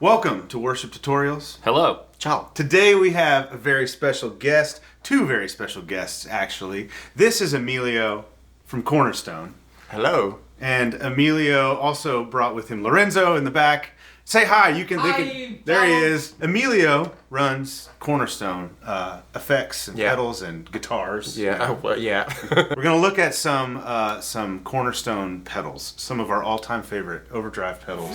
Welcome to Worship Tutorials. Hello. Ciao. Today we have a very special guest, two very special guests actually. This is Emilio from Cornerstone. Hello. And Emilio also brought with him Lorenzo in the back. Say hi, you can... Hi, there he is. Emilio runs Cornerstone effects and Yeah. pedals and guitars. Yeah. We're going to look at some Cornerstone pedals, some of our all-time favorite overdrive pedals.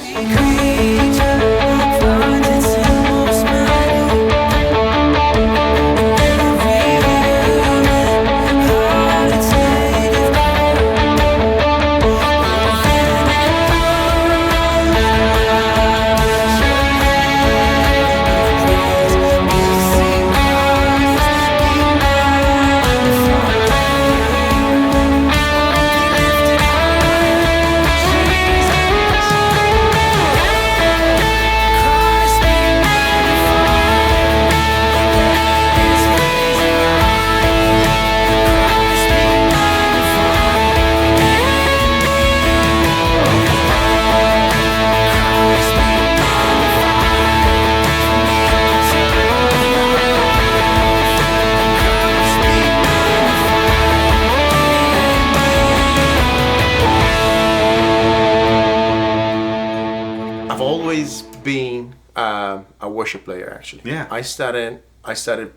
Been a worship player actually. Yeah. I started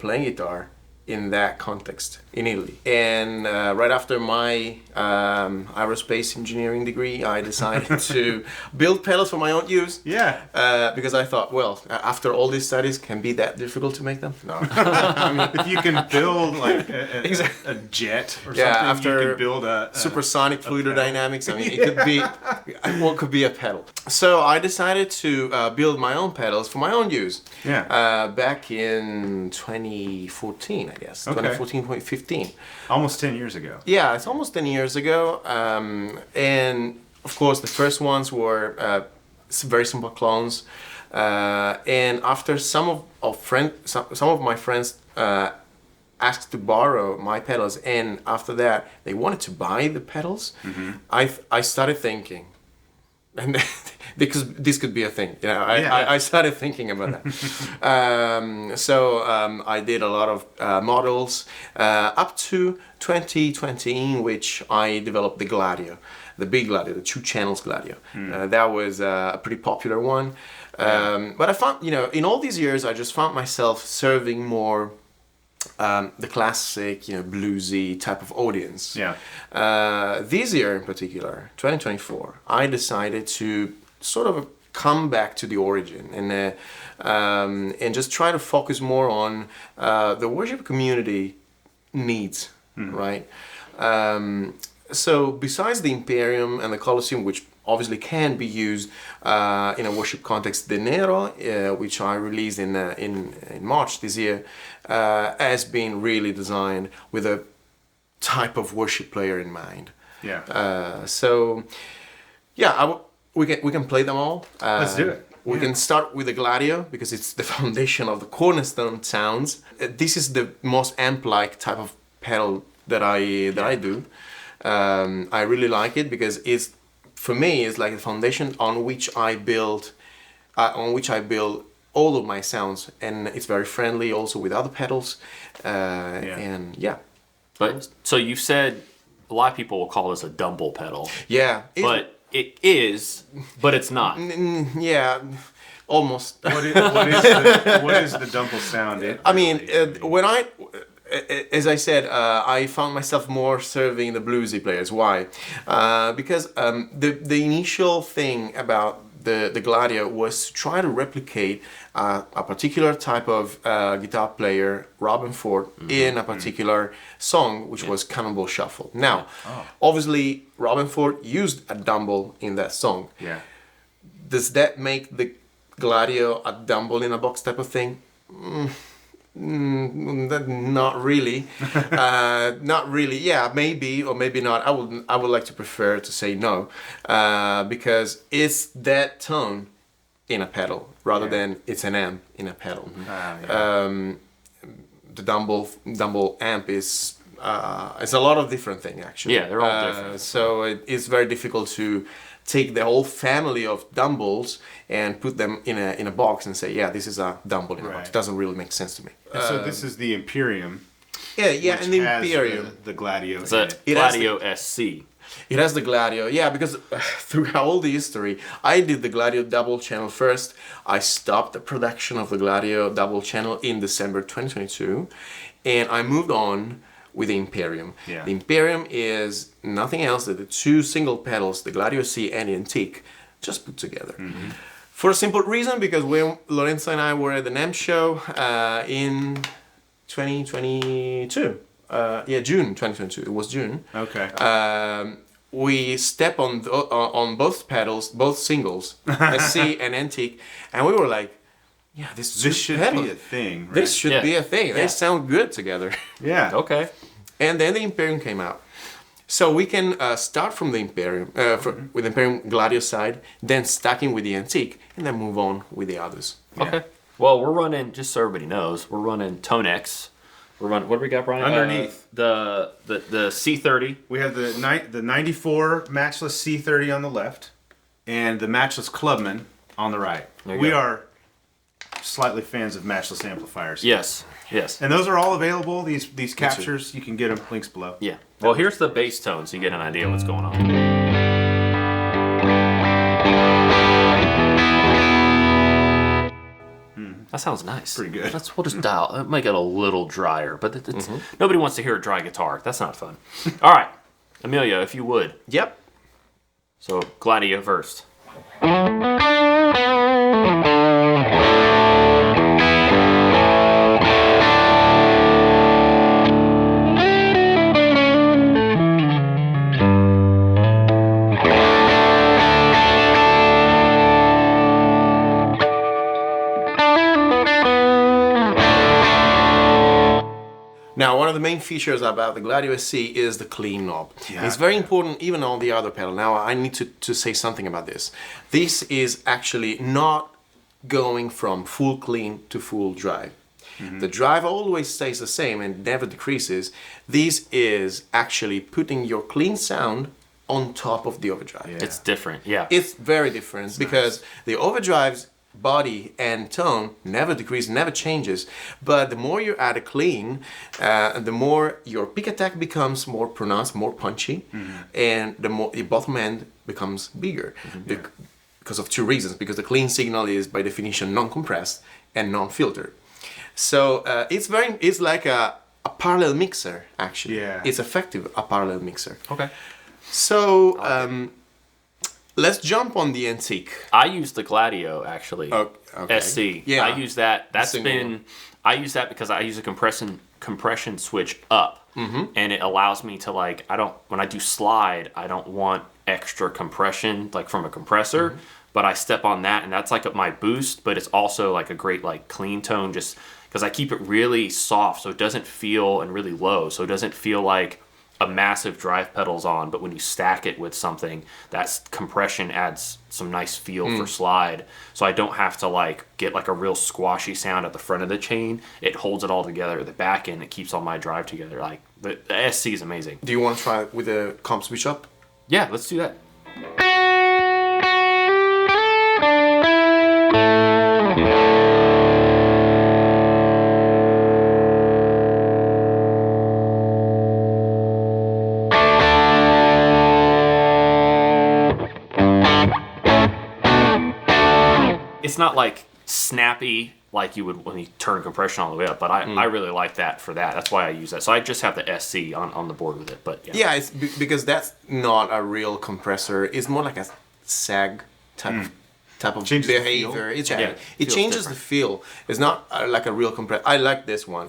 playing guitar in that context in Italy, and right after my aerospace engineering degree, I decided to build pedals for my own use. Yeah. Because I thought, well, after all these studies, can be that difficult to make them? No. I mean, if you can build like a jet or something, after you can build a supersonic fluidodynamics. I mean, it could be what could be a pedal. So I decided to build my own pedals for my own use. Yeah. Back in 2014, I guess. Okay. 2014, 15. Almost 10 years ago. Yeah, it's almost 10 years ago. And of course, the first ones were very simple clones. And after some of my friends asked to borrow my pedals, and after that they wanted to buy the pedals, I started thinking, and because this could be a thing, you know, I started thinking about that. So I did a lot of models up to 2020, in which I developed the Gladio, the big Gladio, the 2 channels Gladio. That was a pretty popular one. But I found, you know, in all these years, I just found myself serving more the classic, you know, bluesy type of audience. Yeah. This year in particular, 2024, I decided to sort of come back to the origin and just try to focus more on the worship community needs, right? So besides the Imperium and the Colosseum, which obviously can be used in a worship context, the Nero, which I released in March this year, has been really designed with a type of worship player in mind. Yeah. So, yeah, we can play them all. Let's do it. We can start with the Gladio because it's the foundation of the Cornerstone sounds. This is the most amp-like type of pedal that I do. I really like it because for me it's like a foundation on which I build all of my sounds, and it's very friendly also with other pedals. And yeah. But so you said a lot of people will call this a Dumble pedal. Yeah. But it is, but it's not. Yeah, almost. What is the Dumble sound? As I said, I found myself more serving the bluesy players. Why? Because the initial thing about the Gladio was to try to replicate a particular type of guitar player, Robin Ford, in a particular song, which was Cannonball Shuffle. Now, obviously, Robin Ford used a Dumble in that song. Yeah. Does that make the Gladio a Dumble in a box type of thing? Not really. Not really. Yeah, maybe or maybe not. I would like to prefer to say no, because it's that tone in a pedal rather than it's an amp in a pedal. The Dumble amp is it's a lot of different things actually. Yeah, they're all different. So it's very difficult take the whole family of Dumbles and put them in a box and say, yeah, this is a Dumble in a box. It doesn't really make sense to me. And so this is the Imperium. Yeah, which and the has Imperium. the Gladio. It's a It has Gladio SC. It has the Gladio, yeah, because throughout all the history, I did the Gladio double channel first. I stopped the production of the Gladio double channel in December 2022, and I moved on with the Imperium. Yeah. The Imperium is nothing else than the two single pedals, the Gladio C and the Antique, just put together. Mm-hmm. For a simple reason, because when Lorenzo and I were at the NAMM show in 2022, June 2022, it was June. Okay. We step on both pedals, both singles, SC and Antique, and we were like, yeah, this should be a thing. Right? This should be a thing. They Yeah. sound good together. Yeah. Okay. And then the Imperium came out. So we can start from the Imperium, with the Imperium Gladio side, then stacking with the Antique, and then move on with the others. Okay. Well, we're running, just so everybody knows, we're running Tonex. We're running, what do we got, Brian? Underneath. The C30. We have the 94 matchless C30 on the left, and the matchless Clubman on the right. There you We go. are slightly fans of matchless amplifiers. Yes. Yes. And those are all available. These captures, you can get them. Links below. Yeah. Well, here's the bass tone so you get an idea what's going on. That sounds nice. Pretty good. We'll just dial. Make it a little drier, but it's, nobody wants to hear a dry guitar. That's not fun. All right, Emilio, if you would. Yep. So Gladio first. Now, one of the main features about the Gladio SC is the clean knob. Yeah. It's very important even on the other pedal. Now, I need to say something about this. This is actually not going from full clean to full drive. The drive always stays the same and never decreases. This is actually putting your clean sound on top of the overdrive. Yeah. It's different. Yeah. It's very different because the overdrive's body and tone never decrease, never changes. But the more you add a clean, the more your pick attack becomes more pronounced, more punchy, and the more the bottom end becomes bigger. Because of two reasons. Because the clean signal is by definition non-compressed and non-filtered. So it's like a parallel mixer actually. Yeah. It's effective, a parallel mixer. Okay. So let's jump on the Antique. I use the Gladio actually. Okay. SC. Yeah. I use that. That's Single been. one. I use that because I use a compression switch up, and it allows me to when I do slide, I don't want extra compression like from a compressor, but I step on that, and that's like my boost. But it's also like a great clean tone, just because I keep it really soft, so it doesn't feel and really low, so it doesn't feel like a massive drive pedal's on, but when you stack it with something, that compression adds some nice feel for slide. So I don't have to get a real squashy sound at the front of the chain. It holds it all together at the back end. It keeps all my drive together. The SC is amazing. Do you want to try it with the comp switch up? Yeah, let's do that. It's not snappy like you would when you turn compression all the way up, but I really like that for that. That's why I use that. So I just have the SC on the board with it, but yeah. Yeah, it's because that's not a real compressor. It's more like a sag type of Changes the behavior. feel. It feels changes different. the feel. It's not like a real compressor. I like this one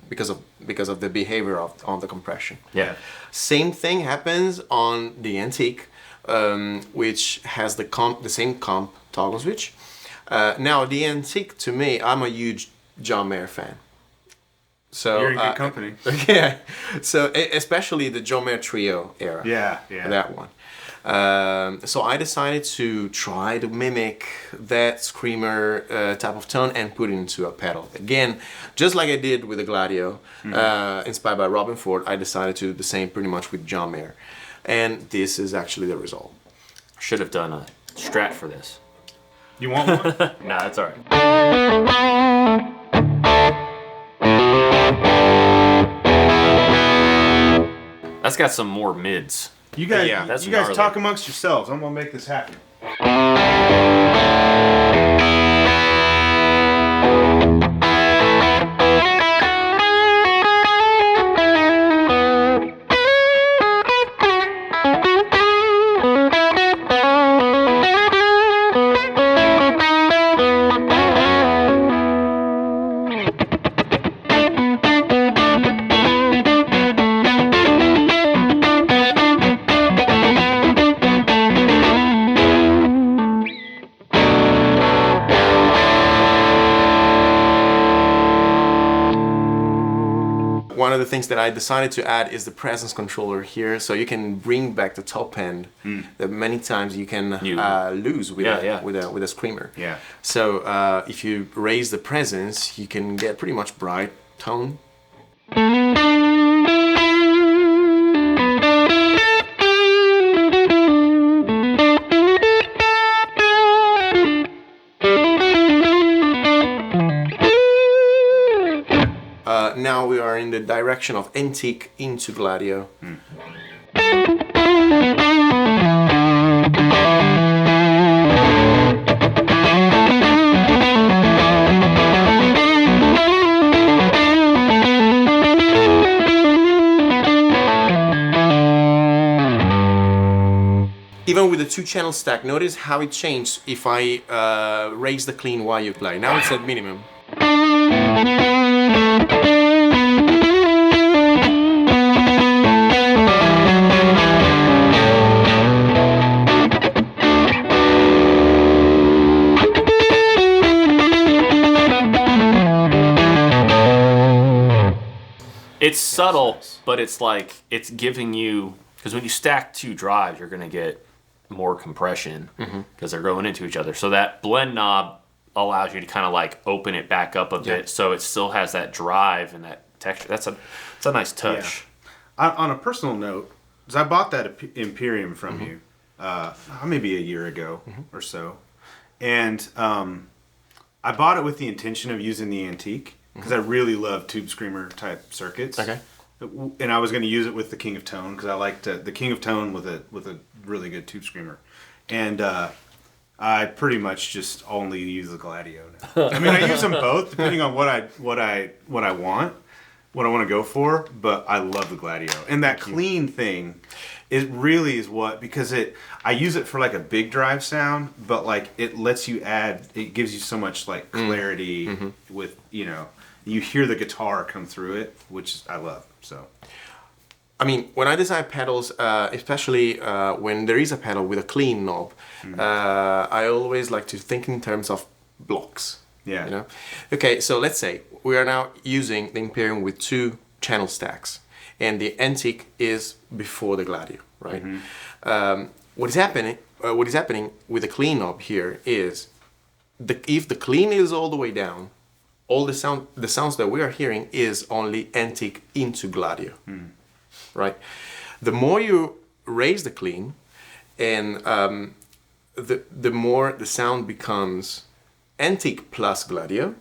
because of the behavior on the compression. Yeah. Same thing happens on the Antique, which has the same comp toggle switch. Now the Antique, to me, I'm a huge John Mayer fan. So You're in good company. Yeah. So especially the John Mayer Trio era. Yeah. That one. So I decided to try to mimic that screamer type of tone and put it into a pedal. Again, just like I did with the Gladio, inspired by Robin Ford, I decided to do the same pretty much with John Mayer. And this is actually the result. Should have done a Strat for this. You want one? Nah, that's all right. That's got some more mids. You guys, Yeah, that's you guys gnarly. talk amongst yourselves. I'm gonna make this happen. One of the things that I decided to add is the presence controller here, so you can bring back the top end that many times you can lose with with a screamer. Yeah. So if you raise the presence, you can get pretty much bright tone. Now we are in the direction of Antique into Gladio. Even with the 2-channel stack, notice how it changed if I raise the clean while you play. Now it's at minimum. It's subtle, but it's like it's giving you, because when you stack 2 drives, you're gonna get more compression because they're going into each other. So that blend knob allows you to kind of like open it back up a bit, so it still has that drive and that texture. It's a nice touch. Yeah. On a personal note, because I bought that Imperium from you maybe a year ago or so, and I bought it with the intention of using the Antique because I really love tube screamer type circuits. Okay. And I was going to use it with the King of Tone because I liked the King of Tone with a really good tube screamer, and I pretty much just only use the Gladio now. I mean, I use them both depending on what I want to go for, but I love the Gladio. And that clean thing, it really is what, because I use it for like a big drive sound, but like it lets you add, it gives you so much like clarity with, you hear the guitar come through it, which I love, so. I mean, when I design pedals, especially when there is a pedal with a clean knob, I always like to think in terms of blocks. Yeah. Okay, so let's say we are now using the Imperium with 2 channel stacks, and the Antique is before the Gladio, right? What is happening with the clean knob here is, if the clean is all the way down, all the sounds that we are hearing is only Antique into Gladio. Right, the more you raise the clean, and the more the sound becomes Antique plus Gladio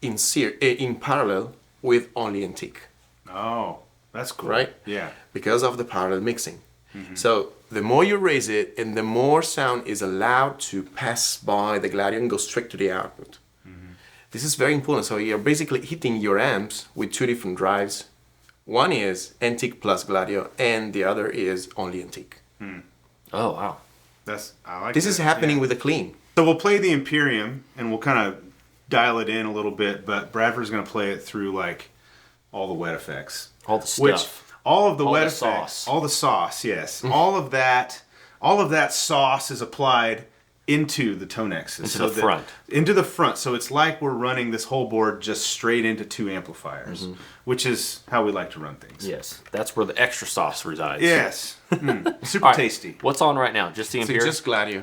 in parallel with only Antique. Oh, that's cool. Right? Yeah. Because of the parallel mixing. So the more you raise it, and the more sound is allowed to pass by the Gladio and go straight to the output. This is very important. So you're basically hitting your amps with 2 different drives. One is Antique plus Gladio, and the other is only Antique. Oh, wow. I like This is happening with the clean. So we'll play the Imperium, and we'll kind of dial it in a little bit, but Bradford's going to play it through like all the wet effects. All the stuff. Which, all of the All wet the effects. sauce. All the sauce, yes. All of that sauce is applied into the tone X's. Into the front. Into the front. So it's like we're running this whole board just straight into 2 amplifiers, which is how we like to run things. Yes, that's where the extra sauce resides. Yes. Super All right, tasty. What's on right now? Just the So Imperium? just Gladio.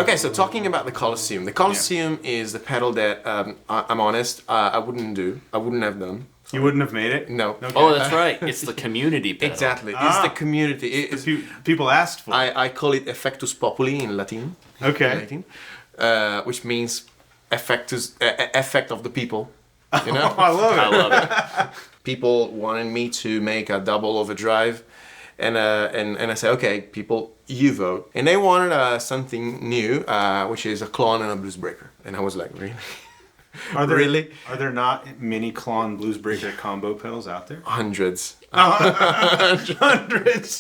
Okay, so talking about the Colosseum. The Colosseum is the pedal that, I'm honest, I wouldn't do. I wouldn't have done. You wouldn't have made it? No. Okay. Oh, that's right. It's the community pedal. Exactly. It's the community. It's, People asked for it. I call it effectus populi in Latin. Okay. In Latin, which means effectus, effect of the people. You know? I love it. I love it. People wanted me to make a double overdrive, and I said, okay, people, you vote. And they wanted something new, which is a Klon and a Bluesbreaker. And I was like, really? Are there, Really? Are there not many Klon Bluesbreaker combo pedals out there? Hundreds. Hundreds.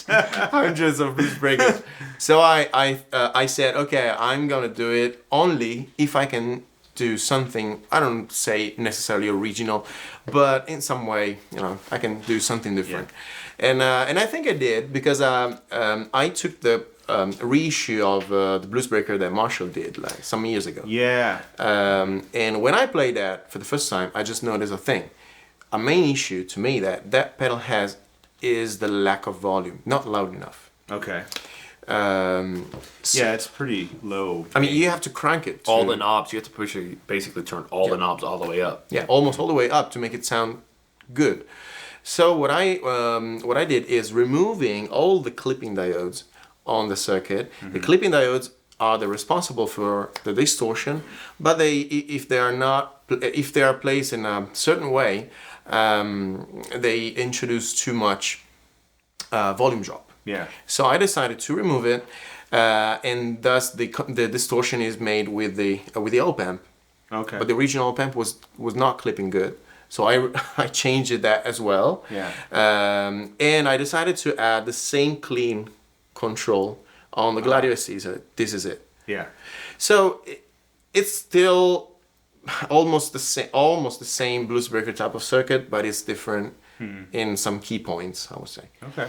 Hundreds of Bluesbreakers. So I said, okay, I'm gonna do it only if I can do something, I don't say necessarily original, but in some way, you know, I can do something different. Yeah. And I think I did, because I took the reissue of the Bluesbreaker that Marshall did like some years ago. Yeah. And when I played that for the first time, I just noticed a thing. A main issue to me that pedal has is the lack of volume, not loud enough. Okay. So, Yeah, it's pretty low. I mean, you have to crank it. All the knobs, you have to push it, basically turn all the knobs all the way up. Yeah, almost all the way up to make it sound good. So what I did is removing all the clipping diodes on the circuit. Mm-hmm. The clipping diodes are the responsible for the distortion, but if they are placed in a certain way, they introduce too much volume drop. Yeah. So I decided to remove it, and thus the distortion is made with the op amp. Okay. But the original op amp was not clipping good, so I changed that as well. Yeah. And I decided to add the same clean control on the Gladio SC. So this is it. Yeah. So it's still almost the same Bluesbreaker type of circuit, but it's different in some key points, I would say. Okay.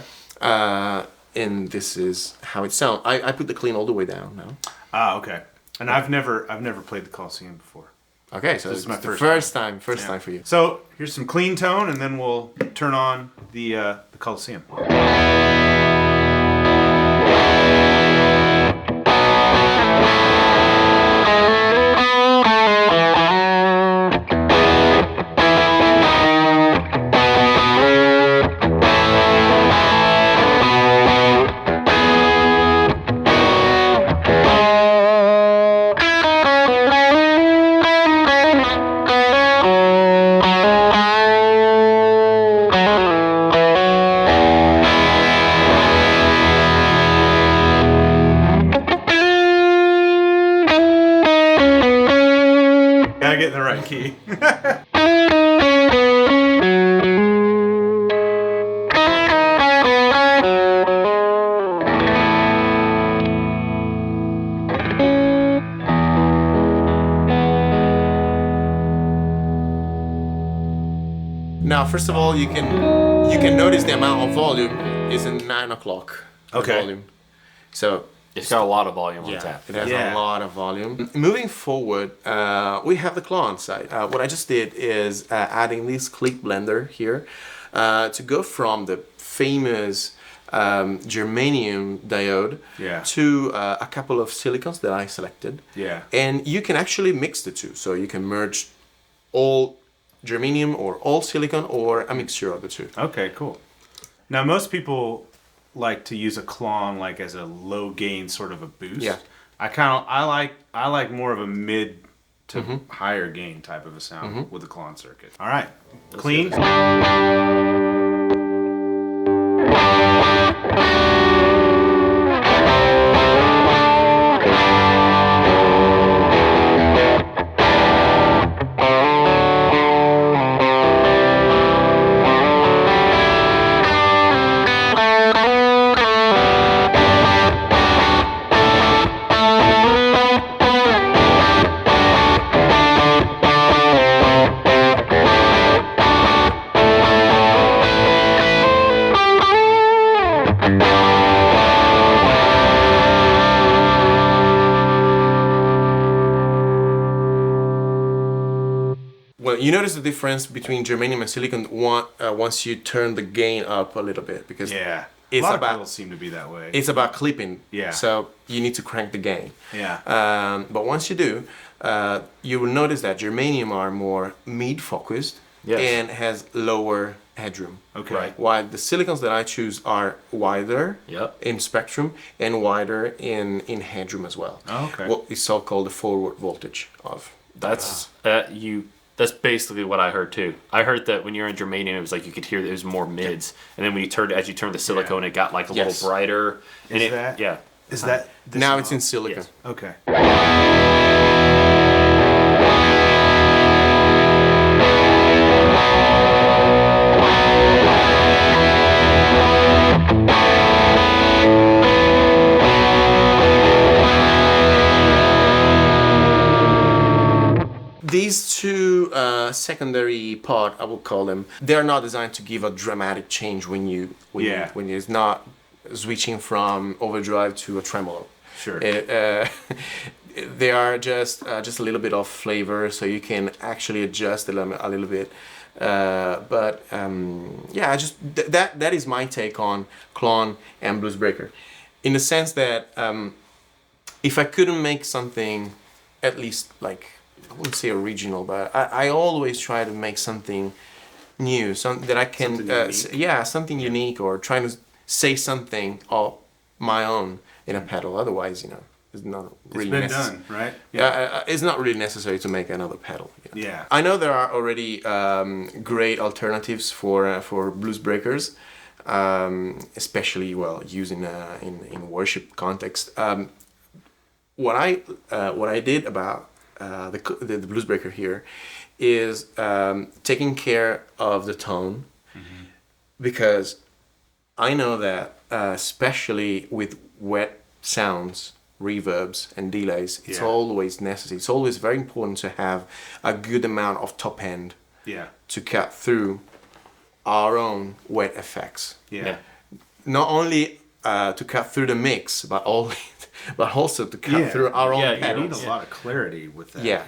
And this is how it sounds. I put the clean all the way down now. Ah, okay. And I've never played the Colosseum before. Okay, so This it's is my the first time for you. So here's some clean tone, and then we'll turn on the Colosseum. Gotta get in the right key. Now, first of all, you can notice the amount of volume is in 9 o'clock. Okay. Volume. So It's got a lot of volume on tap. it has Yeah. a lot of volume. Moving forward, we have the Klon Side. What I just did is adding this click blender here to go from the famous germanium diode to a couple of silicons that I selected. Yeah. And you can actually mix the two. So you can merge all germanium or all silicon or a mixture of the two. Okay, cool. Now, most people like to use a Klon like as a low gain sort of a boost. Yeah. I like more of a mid to higher gain type of a sound with the Klon circuit. All right. Clean. Well, you notice the difference between germanium and silicon once you turn the gain up a little bit, because Yeah. A it's lot of about pedals seem to be that way. it's about clipping. Yeah. So you need to crank the gain. Yeah. But once you do, you will notice that germanium are more mid-focused Yes. and has lower headroom. Okay. Right. While the silicons that I choose are wider Yep. in spectrum and wider in headroom as well. Oh, okay. What is so-called the forward voltage of That's That's basically what I heard too. I heard that when you're in germanium, it was like you could hear that it was more mids, and then when you turned as you turned the silicone, it got like a Yes. little brighter. And Is that- yeah. Is that this now knob? it's in silica. Yes. Okay. These two secondary part, I will call them, they are not designed to give a dramatic change when it's not switching from overdrive to a tremolo. Sure. They are just a little bit of flavor, so you can actually adjust a little bit. Yeah, that is my take on Klon and Bluesbreaker, in the sense that if I couldn't make something, at least like, I wouldn't say original, but I always try to make something new, something that I can, something unique, or trying to say something of my own in a pedal. Otherwise, it's not really It's been necessary. done, right? It's not really necessary to make another pedal. Yeah. I know there are already great alternatives for Bluesbreakers, especially using in worship context. What I did about the Bluesbreaker here is taking care of the tone, because I know that especially with wet sounds, reverbs and delays, it's always necessary. It's always very important to have a good amount of top end to cut through our own wet effects. Yeah. Not only to cut through the mix, but also to cut through our own Yeah, you pedals. You need a lot of clarity with that. Yeah.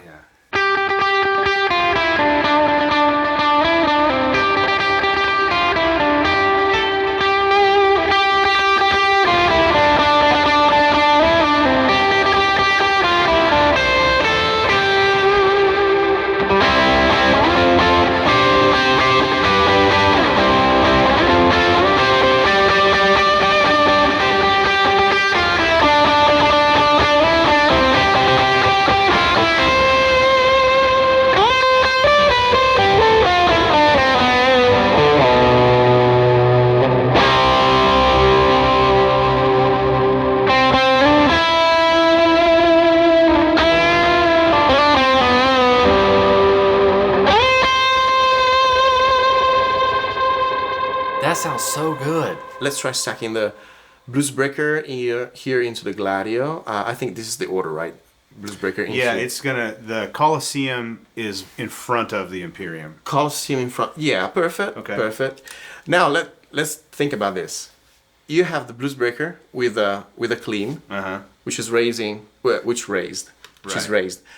That sounds so good. Let's try stacking the Bluesbreaker here into the Gladio. I think this is the order, right? Bluesbreaker into Yeah, the Colosseum is in front of the Imperium. Colosseum in front. Yeah, perfect. Okay. Perfect. Now let's think about this. You have the Bluesbreaker with a clean, which is raised.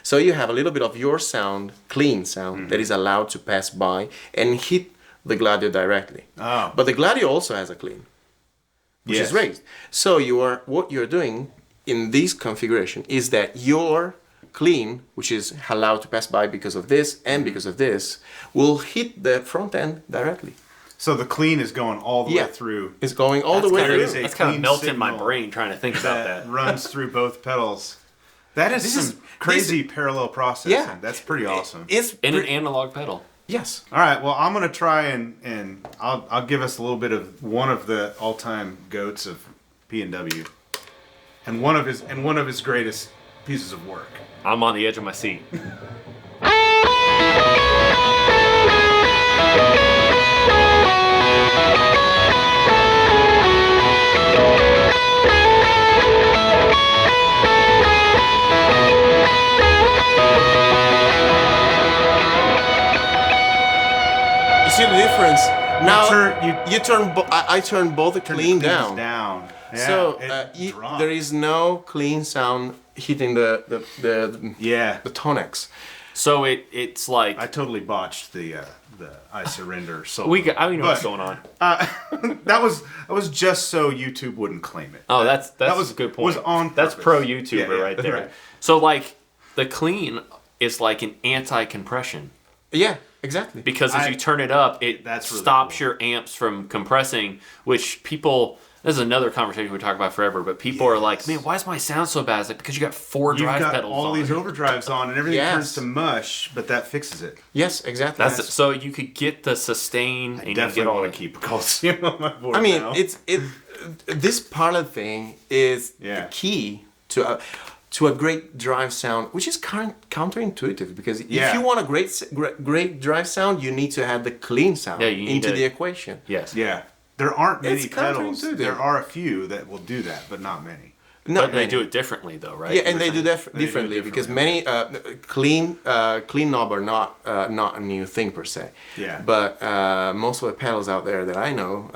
So you have a little bit of your sound, clean sound, that is allowed to pass by and hit the Gladio directly. Oh. But the Gladio also has a clean, which is raised. So what you're doing in this configuration is that your clean, which is allowed to pass by because of this and because of this, will hit the front end directly. So the clean is going all the way through. It's going all the way kinda- through. a That's kind of clean melting my signal brain trying to think about that. runs through both pedals. That is some crazy parallel processing. Yeah. That's pretty awesome. It's In an analog pedal. yes. All right, well, I'm gonna try and I'll give us a little bit of one of the all-time goats of P&W, and one of his greatest pieces of work. I'm on the edge of my seat. You see the difference? Now turn- I turn both the clean Cleans down. down. Yeah, So it drops. there is no clean sound hitting the Yeah. tonics. So it's like I totally botched the I Surrender solo. I don't know what's going on. That was just so YouTube wouldn't claim it. Oh, that's was a good point. Was on that's purpose. pro YouTuber Yeah, right there. right. So like the clean is like an anti-compression Yeah, exactly. because as you turn it up, it That's really stops cool. your amps from compressing, which people. This is another conversation we talk about forever, but people are like, man, why is my sound so bad? It's like, because you got 4 You've drive got pedals all on these it. overdrives on, and everything Yes. turns to mush, but that fixes it. Yes, exactly. So you could get the sustain and you Definitely get all want the to keep a Colosseum on my board. I mean, now. this parallel thing is Yeah. the key to a great drive sound, which is counterintuitive because if Yeah. you want a great drive sound, you need to add the clean sound Yeah, you need into to- the equation. Yes. Yeah. There aren't many It's pedals. counterintuitive. There are a few that will do that, but not many. Not But they many. do it differently though, right? Yeah, and they do They differently do it because differently. many clean knob are not a new thing per se. Yeah. But most of the pedals out there that I know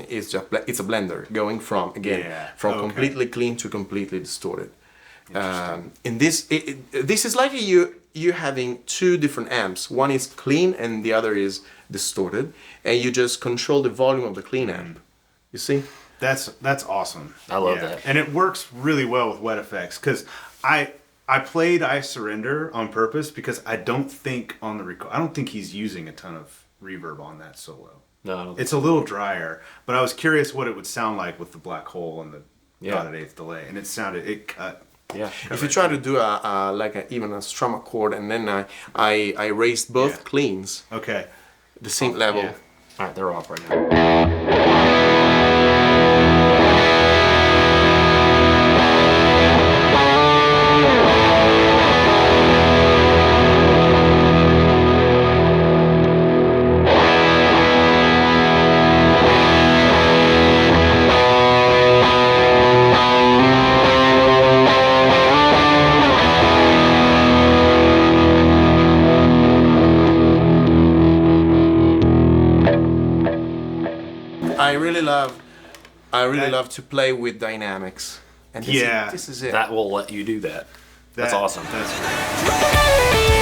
is just it's a blender going from Yeah, from okay. completely clean to completely distorted. In this is like you having 2 different amps. One is clean and the other is distorted, and you just control the volume of the clean amp. You see? That's awesome. I love that. And it works really well with wet effects because I played I Surrender on purpose because I don't think on the record I don't think he's using a ton of reverb on that solo. No, I don't It's a little drier, but I was curious what it would sound like with the black hole and the Yeah. dotted eighth delay, and it cut. Yeah. If you try to do even a strum chord and then I raised both Yeah. cleans Okay. the same level. Yeah. All right, they're off right now. I really love to play with dynamics. And this is it. That will let you do that. That's awesome. That's great.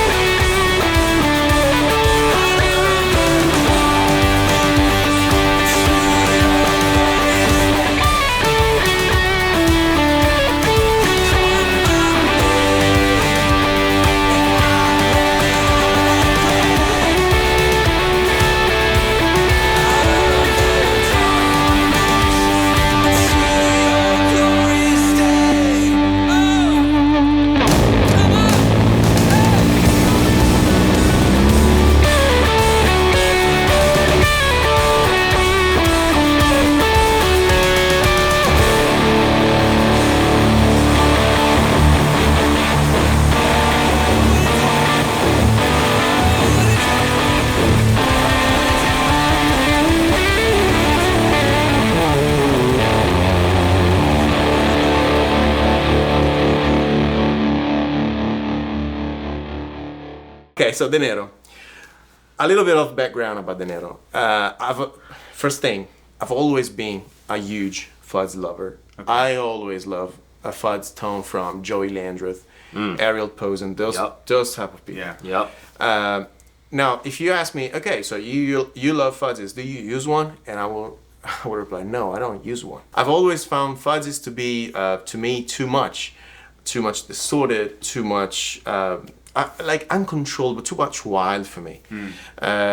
Okay, so the Nero. A little bit of background about the Nero. First thing, I've always been a huge Fuzz lover. Okay. I always love a Fuzz tone from Joey Landreth, Ariel Posen, those type of people. Yeah. Yep. Now, if you ask me, okay, so you love Fuzzes, do you use one? And I will reply, no, I don't use one. I've always found Fuzzes to be, to me, too much distorted, too much, like uncontrollable, too much wild for me.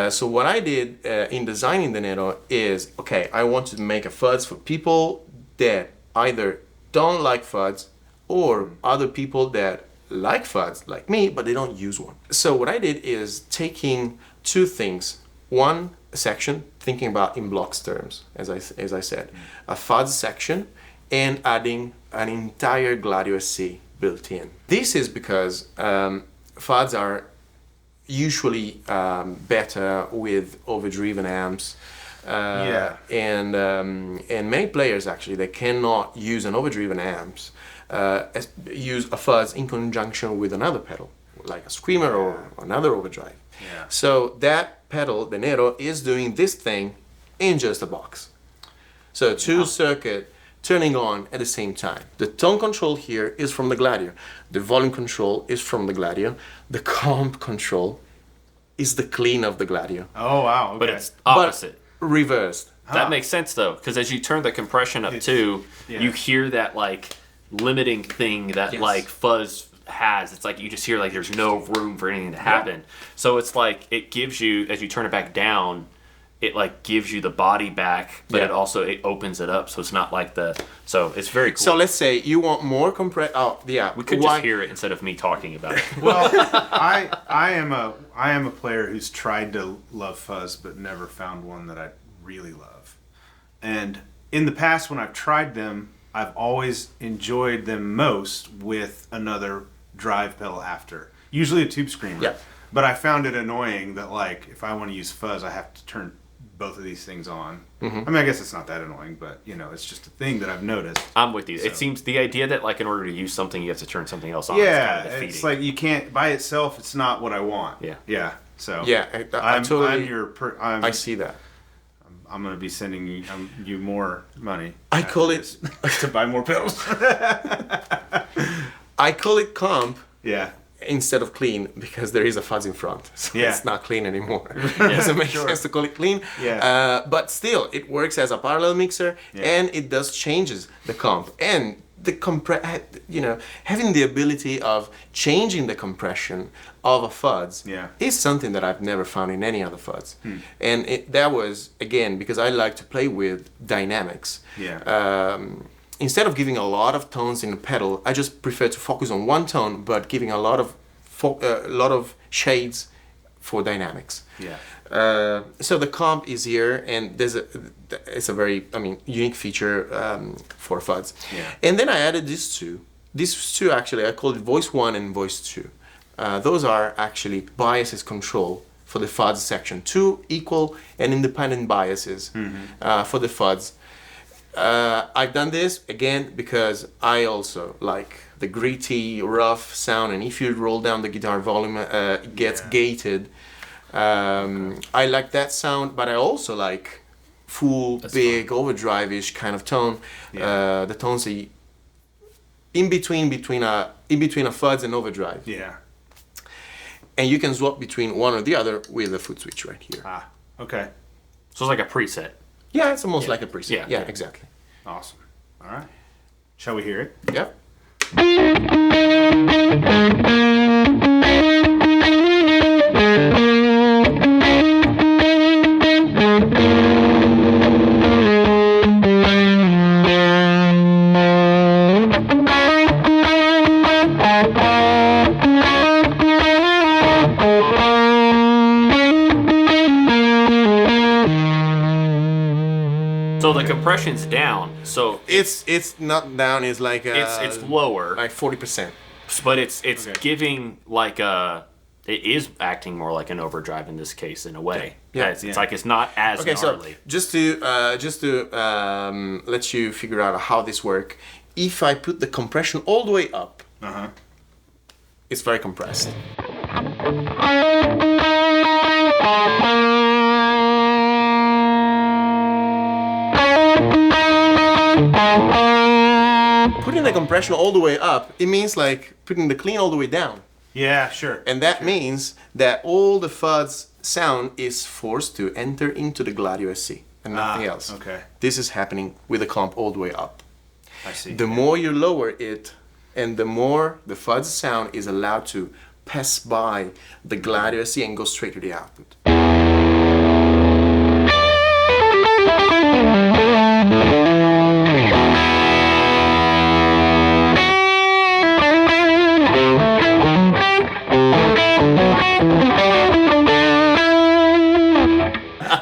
So what I did in designing the Nero is, okay, I want to make a Fuzz for people that either don't like Fuzz or other people that like Fuzz, like me, but they don't use one. So what I did is taking 2 things. One section, thinking about in blocks terms, as I said, a Fuzz section, and adding an entire Gladio SC built in. This is because Fuzz are usually better with overdriven amps. And many players actually, they cannot use an overdriven amps, use a Fuzz in conjunction with another pedal, like a screamer or another overdrive. Yeah. So that pedal, the Nero, is doing this thing in just a box. So 2 circuit turning on at the same time. The tone control here is from the Gladio. The volume control is from the Gladio. The comp control is the clean of the Gladio. Oh wow. Okay. But it's opposite. But reversed. That makes sense though, because as you turn the compression up too, yeah. you hear that like limiting thing that Yes. like Fuzz has. It's like you just hear like there's no room for anything to happen. So it's like it gives you, as you turn it back down, it like gives you the body back, but it also it opens it up, so it's not like the. So it's very cool. So let's say you want more compress. Oh yeah, we could just hear it instead of me talking about it. Well, I am a player who's tried to love Fuzz but never found one that I really love. And in the past, when I've tried them, I've always enjoyed them most with another drive pedal after, usually a tube screamer. Yeah. But I found it annoying that like if I want to use Fuzz, I have to turn both of these things on. I mean, I guess it's not that annoying, but you know, it's just a thing that I've noticed. I'm with you. So. It seems the idea that like in order to use something, you have to turn something else on. Yeah, is kind of defeating. it's like you can't by itself. It's not what I want. Yeah. Yeah. So Yeah, I totally. I see that. I'm gonna be sending you more money. I call it to buy more pedals. I call it comp Yeah. instead of clean because there is a fuzz in front, so Yeah. it's not clean anymore. It doesn't make sense to call it clean. Yeah. But still, it works as a parallel mixer, and it does changes the comp and the having the ability of changing the compression of a fuzz is something that I've never found in any other fuzz. And that was again because I like to play with dynamics. Instead of giving a lot of tones in the pedal, I just prefer to focus on one tone, but giving a lot of shades for dynamics. So the comp is here, and it's a very unique feature for Fuzz. And then I added these two. These two actually I called it Voice 1 and Voice 2. Those are actually biases control for the Fuzz section. Two equal and independent biases for the Fuzz. I've done this again because I also like the gritty, rough sound, and if you roll down the guitar volume, it gets gated. I like that sound, but I also like full, big, overdrive-ish kind of tone. The tones in between a fuzz and overdrive. And you can swap between one or the other with a foot switch right here. Okay. So it's like a preset. Yeah, it's almost like a preset. Yeah, exactly. Awesome. All right. Shall we hear it? Yeah. So the compression's down. So it's not down. It's like it's lower, like 40%. but it's giving like a. It is acting more like an overdrive in this case, in a way. It's like it's not as gnarly. So just to let you figure out how this works, if I put the compression all the way up, it's very compressed. Putting the compression all the way up, it means like putting the clean all the way down. Yeah, sure. And that means that all the fuzz sound is forced to enter into the Gladio SC and nothing else. Okay. This is happening with the comp all the way up. I see. The more you lower it, and the more the fuzz sound is allowed to pass by the Gladio SC and go straight to the output.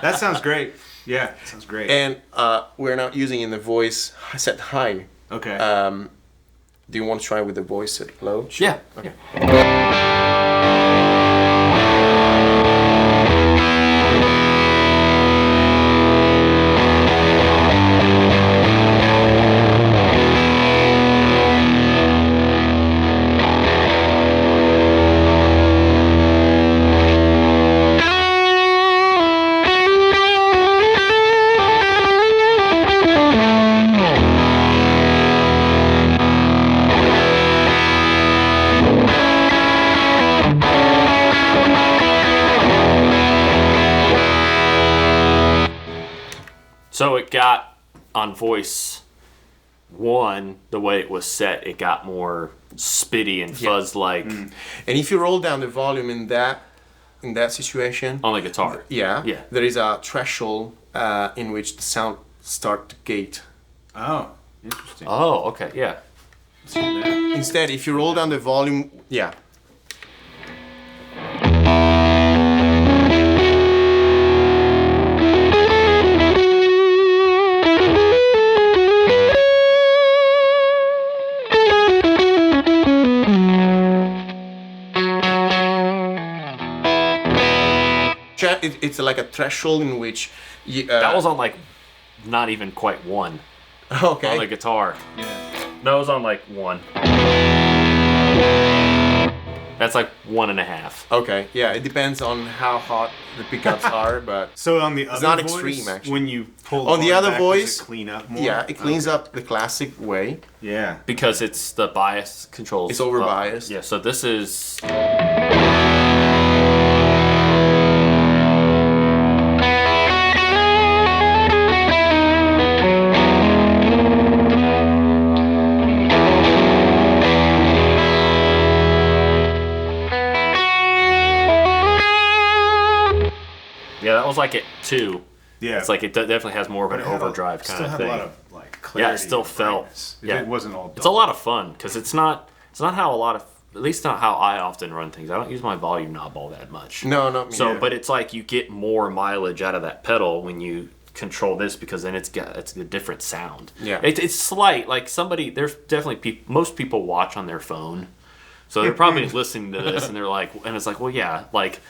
That sounds great. Yeah, sounds great. And we're now using in the voice set high. Okay. Do you want to try with the voice set low? Yeah. Okay. So it got on voice 1, the way it was set, it got more spitty and fuzz-like And if you roll down the volume in that situation, on the guitar. yeah, Yeah. there is a threshold in which the sound start to gate. Oh, interesting. Oh, okay, yeah. See that? Instead, if you roll down the volume, yeah. It's like a threshold in which you, That was on like not even quite 1 okay. on the guitar. Yeah. No, it was on like 1. That's like 1.5. Okay, yeah, it depends on how hot the pickups are, but So on the other not voice, extreme, actually. when you pull On the volume other back, voice, does it clean up more? yeah, it cleans up the classic way. Yeah. Because it's the bias controls. It's over biased. Yeah, so this is. Yeah, that was like at 2. Yeah. It's like it definitely has more of an But it had overdrive still kind of had thing. a lot of like clarity. Yeah, it still and felt. brightness. Yeah, It wasn't all. It's a lot of fun because it's not how a lot of, at least not how I often run things. I don't use my volume knob all that much. No, not me. So, Yeah. but it's like you get more mileage out of that pedal when you control this because then it's a different sound. Yeah. It's slight. Like there's definitely most people watch on their phone, so they're probably listening to this and they're like, and it's like, well, yeah, like.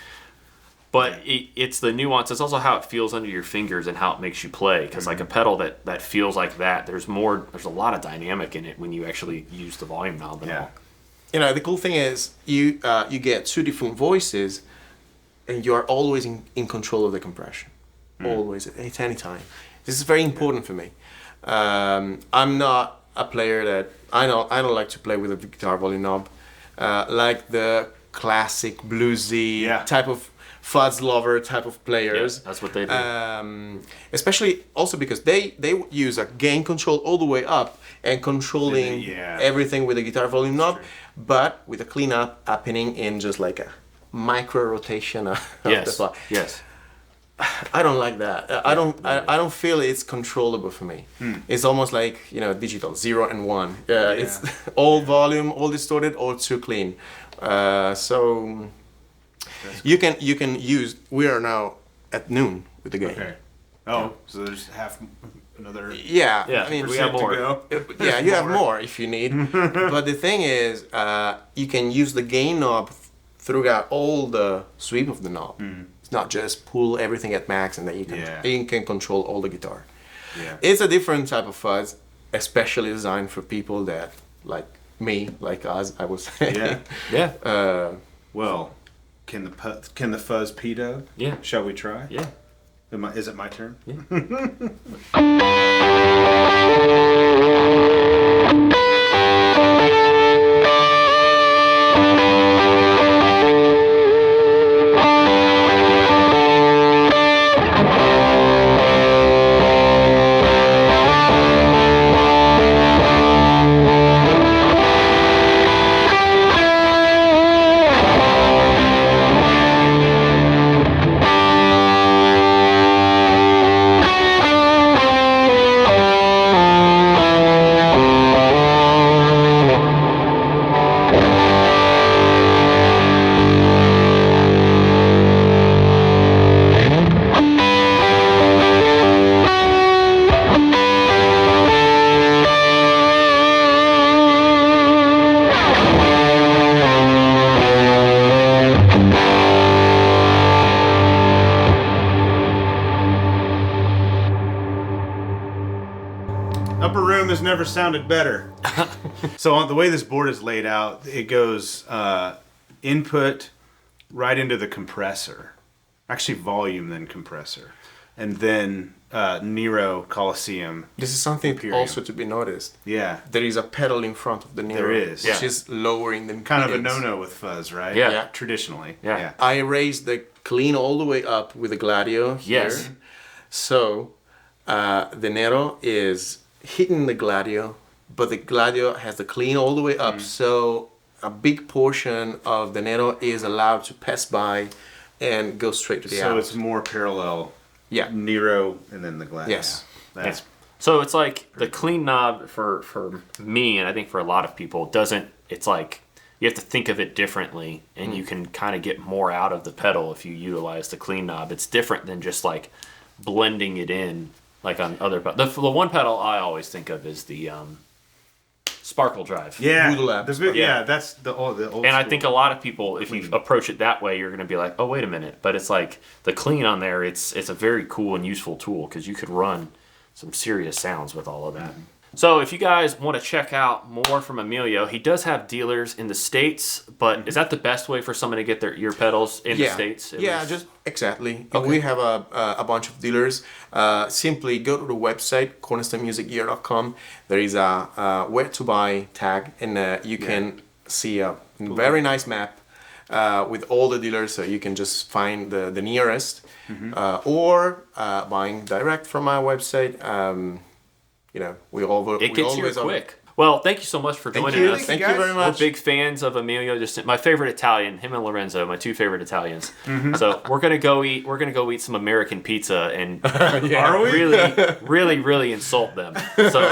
But it's the nuance. It's also how it feels under your fingers and how it makes you play. Because like a pedal that feels like that, there's a lot of dynamic in it when you actually use the volume knob and all. You know, the cool thing is you get 2 different voices, and you are always in control of the compression. Always, at any time. This is very important for me. I'm not a player that I don't like to play with a guitar volume knob, like the classic bluesy type of fuzz lover type of players. Yeah, that's what they do. Especially also because they use a gain control all the way up and controlling everything with the guitar volume knob, but with a cleanup happening in just like a micro rotation of the fly. Yes. I don't like that. I don't feel it's controllable for me. It's almost like, you know, digital 0 and 1. It's all volume, all distorted, all too clean. So you can use. We are now at noon with the game. Okay. Oh, so there's another. Yeah. Yeah. I mean, we have more. To go. Yeah, you have more if you need. But the thing is, you can use the gain knob throughout all the sweep of the knob. It's not just pull everything at max and then you can control all the guitar. Yeah. It's a different type of fuzz, especially designed for people that like me, like us, I would say. Yeah. Yeah. Well, can the Fuzz Pdub? Yeah. Shall we try? Yeah. Is it my turn? Yeah. Upper room has never sounded better. So on the way this board is laid out, it goes input right into the compressor. Actually, volume then compressor, and then Nero Colosseum. This is something Imperium. also to be noticed. Yeah, There is a pedal in front of the Nero. There is. Which Yeah. is lowering the kind of a impedance. no-no with fuzz, right? Yeah. Traditionally. Yeah. I raised the clean all the way up with the Gladio here. Yes. So the Nero is hitting the Gladio, but the Gladio has the clean all the way up, so a big portion of the Nero is allowed to pass by and go straight to the So out. it's more parallel. Yeah. Nero and then the Gladio. Yes. That's So it's like the clean knob for me, and I think for a lot of people, it's like you have to think of it differently, and you can kind of get more out of the pedal if you utilize the clean knob. It's different than just like blending it in like on other pedals. The one pedal I always think of is the Sparkle Drive. yeah. Voodoo Lab. Yeah, that's the old And I think a lot of people, if you approach it that way, you're going to be like, oh, wait a minute. But it's like the clean on there, it's a very cool and useful tool because you could run some serious sounds with all of that. So if you guys want to check out more from Emilio, he does have dealers in the States, but is that the best way for someone to get their ear pedals in the States? at Yeah, least? just exactly. We have a bunch of dealers. Simply go to the website, cornerstonemusicgear.com. There is a where to buy tag, and you can see a very nice map with all the dealers, so you can just find the nearest, or buying direct from our website. It gets here quick. Well, thank you so much for joining us. Thank you very We're much. big fans of Emilio. Just my favorite Italian, him and Lorenzo, my two favorite Italians. So we're gonna go eat some American pizza and Are we? really insult them. So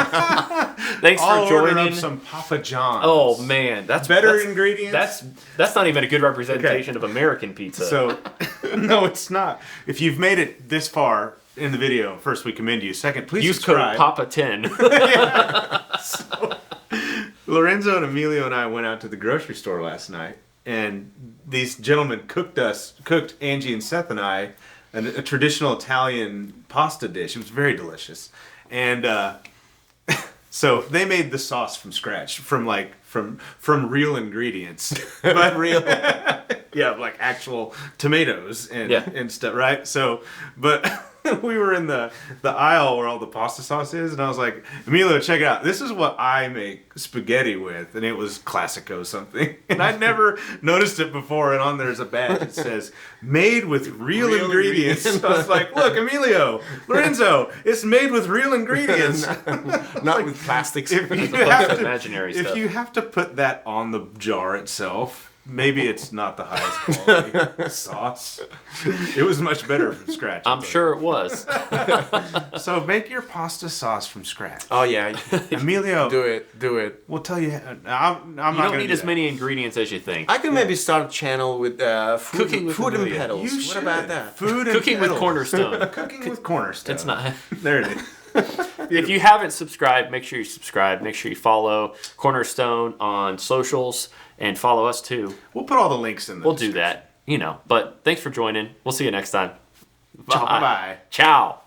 thanks I'll for order joining. up some Papa John's. Oh man, that's Better ingredients? That's not even a good representation of American pizza. So, no, it's not. If you've made it this far in the video, first, we commend you. Second, please use subscribe. code Papa10. Lorenzo and Emilio and I went out to the grocery store last night, and these gentlemen cooked Angie and Seth and I a traditional Italian pasta dish. It was very delicious. And so they made the sauce from scratch, from real ingredients. But Real. yeah, like actual tomatoes and Yeah. and stuff, right? So, but we were in the aisle where all the pasta sauce is, and I was like, Emilio, check it out. This is what I make spaghetti with, and it was Classico something, and I'd never noticed it before. And on there's a badge that says "Made with real ingredients." I was like, look, Emilio, Lorenzo, it's made with real ingredients. Not with plastics. If you That's have to, imaginary if stuff. you have to put that on the jar itself, maybe it's not the highest quality sauce. It was much better from scratch. I'm sure it was. So make your pasta sauce from scratch. Oh yeah, Emilio, do it. we'll tell you. I'm not You don't gonna need do as that. many ingredients as you think. I could maybe start a channel with Cooking with food and Emilio. pedals. You What should. about that? Food and Cooking with pedals. Cornerstone. Cooking with Cornerstone. It's not. There it is. If you haven't subscribed, make sure you subscribe. Make sure you follow Cornerstone on socials and follow us too. We'll put all the links in the We'll do that, But thanks for joining. We'll see you next time. Bye. Ciao.